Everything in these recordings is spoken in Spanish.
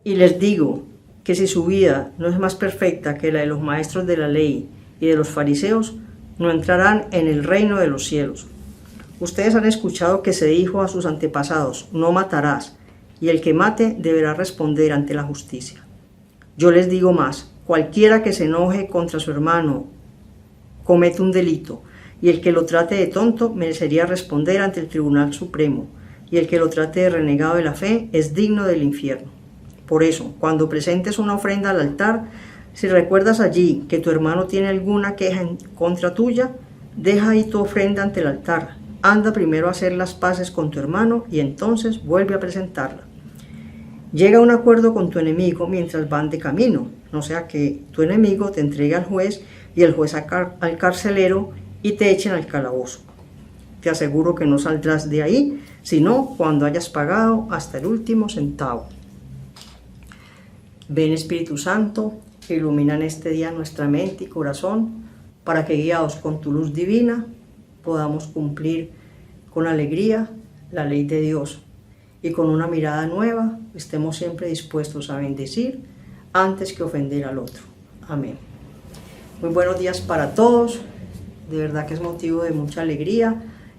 Y les digo que si su vida no es más perfecta que la de los maestros de la ley y de los fariseos, no entrarán en el reino de los cielos. Ustedes han escuchado que se dijo a sus antepasados: no matarás, y el que mate deberá responder ante la justicia. Yo les digo más: cualquiera que se enoje contra su hermano comete un delito, y el que lo trate de tonto merecería responder ante el Tribunal Supremo, y el que lo trate de renegado de la fe es digno del infierno. Por eso, cuando presentes una ofrenda al altar, si recuerdas allí que tu hermano tiene alguna queja en contra tuya, deja ahí tu ofrenda ante el altar. Anda primero a hacer las paces con tu hermano y entonces vuelve a presentarla. Llega a un acuerdo con tu enemigo mientras van de camino, no sea que tu enemigo te entregue al juez y el juez al carcelero y te echen al calabozo. Te aseguro que no saldrás de ahí, sino cuando hayas pagado hasta el último centavo. Ven, Espíritu Santo, que ilumina en este día nuestra mente y corazón, para que, guiados con tu luz divina, podamos cumplir con alegría la ley de Dios y con una mirada nueva estemos siempre dispuestos a bendecir antes que ofender al otro. Amén. Muy buenos días para todos. De verdad que es motivo de mucha alegría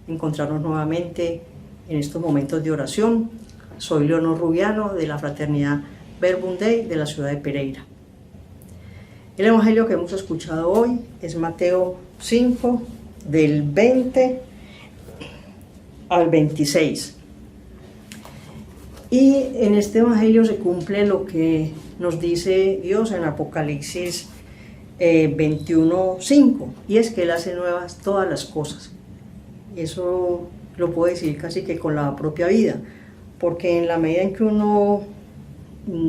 encontrarnos nuevamente en estos momentos de oración. Soy Leonor Rubiano, de la Fraternidad Verbum Dei de la ciudad de Pereira. El evangelio que hemos escuchado hoy es Mateo 5, del 20 al 26. Y en este evangelio se cumple lo que nos dice Dios en Apocalipsis 21:5, y es que Él hace nuevas todas las cosas. Eso lo puedo decir casi que con la propia vida, porque en la medida en que uno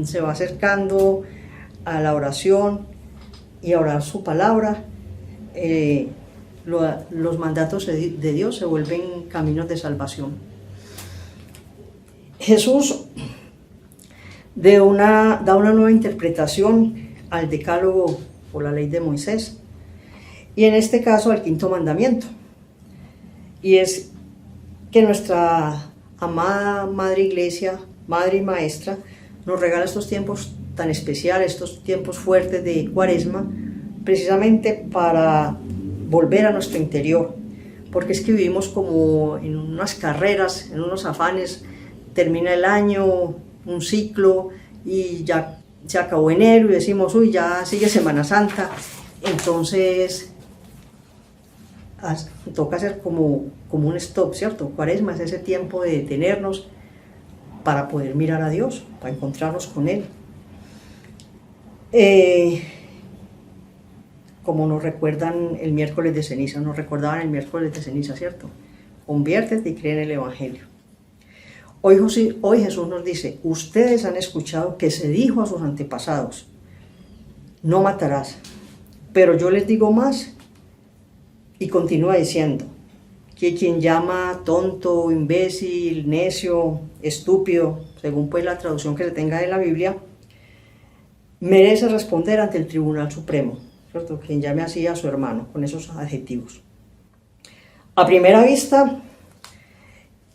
se va acercando a la oración y a orar su palabra, los mandatos de Dios se vuelven caminos de salvación. Jesús da una nueva interpretación al decálogo por la ley de Moisés, y en este caso al quinto mandamiento, y es que nuestra amada Madre Iglesia, Madre y Maestra, nos regala estos tiempos tan especiales, estos tiempos fuertes de Cuaresma, precisamente para volver a nuestro interior, porque es que vivimos como en unas carreras, en unos afanes. Termina el año, un ciclo, y ya se acabó enero y decimos, uy, ya sigue Semana Santa. Entonces toca hacer como un stop, ¿cierto? Cuaresma es ese tiempo de detenernos para poder mirar a Dios, para encontrarnos con Él. Como nos recuerdan el miércoles de ceniza, nos recordaban el miércoles de ceniza, ¿cierto? Conviértete y cree en el Evangelio. Hoy Jesús nos dice: ustedes han escuchado que se dijo a sus antepasados, no matarás, pero yo les digo más, y continúa diciendo, que quien llama tonto, imbécil, necio, estúpido, según pues la traducción que se tenga de la Biblia, merece responder ante el Tribunal Supremo, ¿cierto? Quien llame así a su hermano, con esos adjetivos. A primera vista,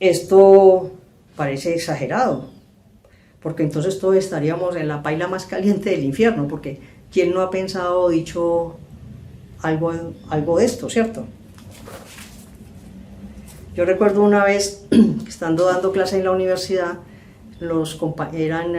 esto parece exagerado, porque entonces todos estaríamos en la paila más caliente del infierno, porque ¿quién no ha pensado o dicho algo de esto, cierto? Yo recuerdo una vez, estando dando clase en la universidad, eran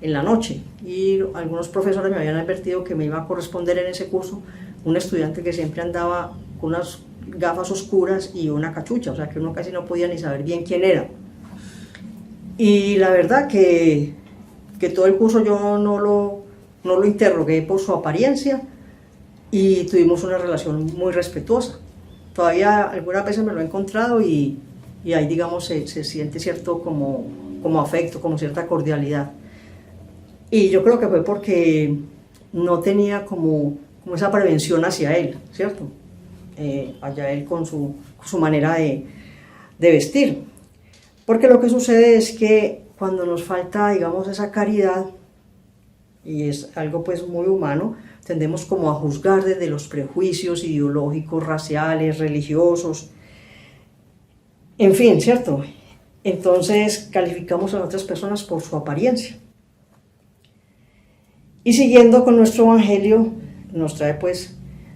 en la noche, y algunos profesores me habían advertido que me iba a corresponder en ese curso un estudiante que siempre andaba con unas gafas oscuras y una cachucha, o sea que uno casi no podía ni saber bien quién era. Y la verdad que todo el curso yo no lo interrogué por su apariencia, y tuvimos una relación muy respetuosa. Todavía algunas veces me lo he encontrado y ahí, digamos, se siente cierto como afecto, como cierta cordialidad. Y yo creo que fue porque no tenía como esa prevención hacia él, ¿cierto? Hacia él con su manera de vestir. Porque lo que sucede es que cuando nos falta, digamos, esa caridad, y es algo pues muy humano, tendemos como a juzgar desde los prejuicios ideológicos, raciales, religiosos, en fin, ¿cierto? Entonces calificamos a otras personas por su apariencia. Y siguiendo con nuestro evangelio, nos trae pues,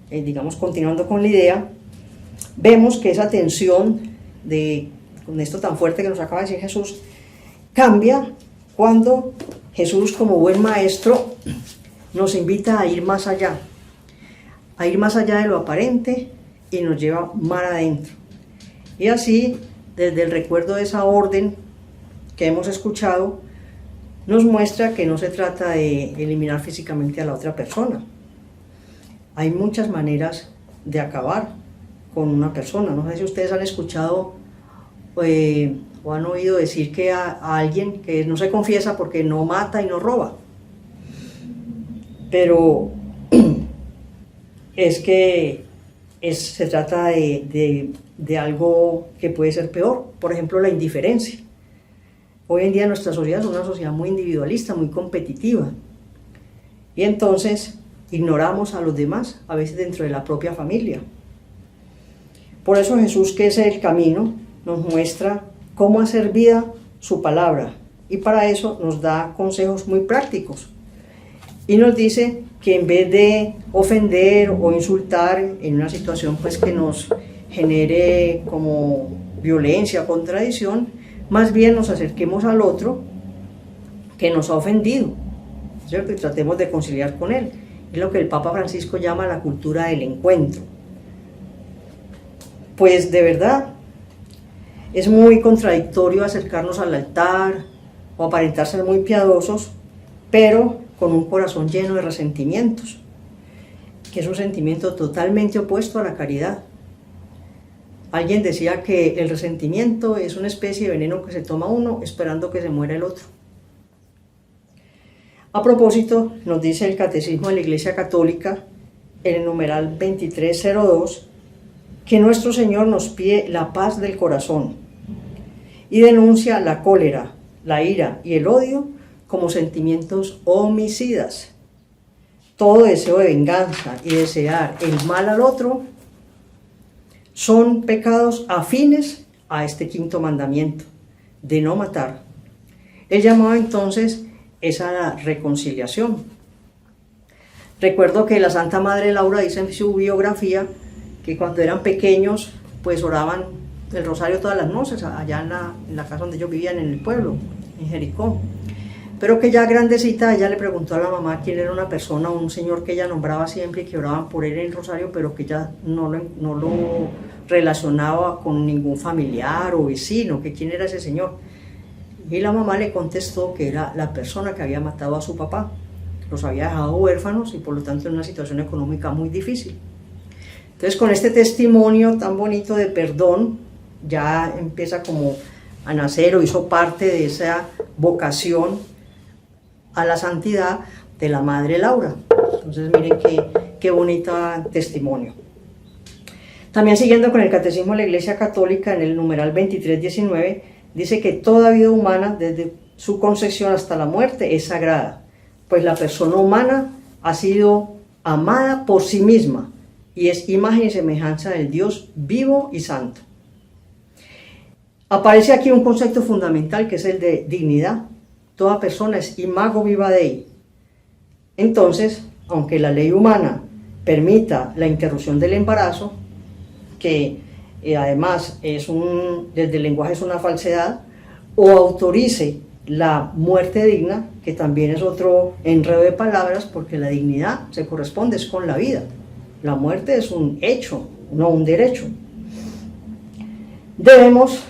digamos, continuando con la idea, vemos que esa tensión con esto tan fuerte que nos acaba de decir Jesús, cambia cuando Jesús, como buen maestro, nos invita a ir más allá de lo aparente y nos lleva mar adentro. Y así, desde el recuerdo de esa orden que hemos escuchado, nos muestra que no se trata de eliminar físicamente a la otra persona. Hay muchas maneras de acabar con una persona. No sé si ustedes han escuchado o han oído decir que a alguien que no se confiesa porque no mata y no roba. Pero es que se trata de algo que puede ser peor. Por ejemplo, la indiferencia. Hoy en día nuestra sociedad es una sociedad muy individualista, muy competitiva. Y entonces ignoramos a los demás, a veces dentro de la propia familia. Por eso Jesús, que es el camino, nos muestra cómo hacer vida su palabra. Y para eso nos da consejos muy prácticos. Y nos dice que en vez de ofender o insultar en una situación pues, que nos genere como violencia, contradicción, más bien nos acerquemos al otro que nos ha ofendido, ¿cierto? Y tratemos de conciliar con él. Es lo que el Papa Francisco llama la cultura del encuentro. Pues de verdad, es muy contradictorio acercarnos al altar o aparentar ser muy piadosos, pero con un corazón lleno de resentimientos, que es un sentimiento totalmente opuesto a la caridad. Alguien decía que el resentimiento es una especie de veneno que se toma uno esperando que se muera el otro. A propósito, nos dice el Catecismo de la Iglesia Católica, en el numeral 2302, que nuestro Señor nos pide la paz del corazón y denuncia la cólera, la ira y el odio como sentimientos homicidas. Todo deseo de venganza y desear el mal al otro son pecados afines a este quinto mandamiento, de no matar. Él llamaba entonces esa reconciliación. Recuerdo que la Santa Madre Laura dice en su biografía que cuando eran pequeños, pues oraban el rosario todas las noches, allá en la casa donde ellos vivían en el pueblo, en Jericó. Pero que ya grandecita, ella le preguntó a la mamá quién era una persona, un señor que ella nombraba siempre y que oraban por él en el rosario, pero que ella no lo relacionaba con ningún familiar o vecino, que quién era ese señor. Y la mamá le contestó que era la persona que había matado a su papá, los había dejado huérfanos y por lo tanto en una situación económica muy difícil. Entonces con este testimonio tan bonito de perdón, ya empieza como a nacer o hizo parte de esa vocación a la santidad de la Madre Laura. Entonces miren qué bonito testimonio. También siguiendo con el Catecismo de la Iglesia Católica, en el numeral 2319, dice que toda vida humana, desde su concepción hasta la muerte, es sagrada, pues la persona humana ha sido amada por sí misma y es imagen y semejanza del Dios vivo y santo. Aparece aquí un concepto fundamental que es el de dignidad. Toda persona es imago viva Dei. Entonces, aunque la ley humana permita la interrupción del embarazo, que además desde el lenguaje es una falsedad, o autorice la muerte digna, que también es otro enredo de palabras, porque la dignidad se corresponde con la vida. La muerte es un hecho, no un derecho. Debemos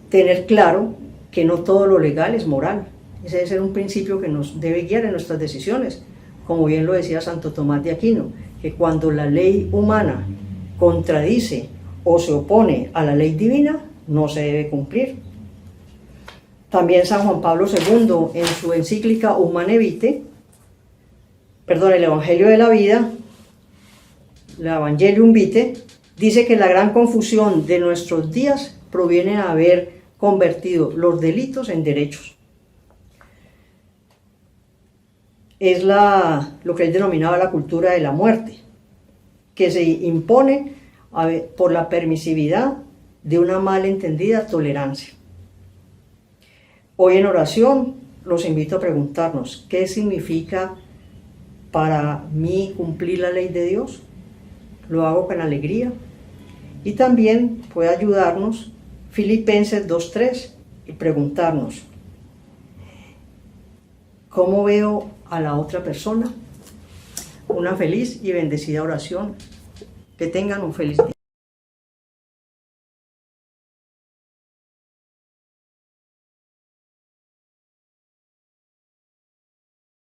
tener claro que no todo lo legal es moral. Ese debe ser un principio que nos debe guiar en nuestras decisiones, como bien lo decía Santo Tomás de Aquino, que cuando la ley humana contradice o se opone a la ley divina, no se debe cumplir. También San Juan Pablo II, en su encíclica Humane Vitae, el Evangelio de la Vida, la Evangelium Vitae, dice que la gran confusión de nuestros días proviene de haber convertido los delitos en derechos. Es lo que él denominaba la cultura de la muerte, que se impone por la permisividad de una mal entendida tolerancia. Hoy en oración los invito a preguntarnos qué significa para mí cumplir la ley de Dios, lo hago con alegría. Y también puede ayudarnos Filipenses 2:3 y preguntarnos, ¿cómo veo a la otra persona? Una feliz y bendecida oración. Que tengan un feliz día.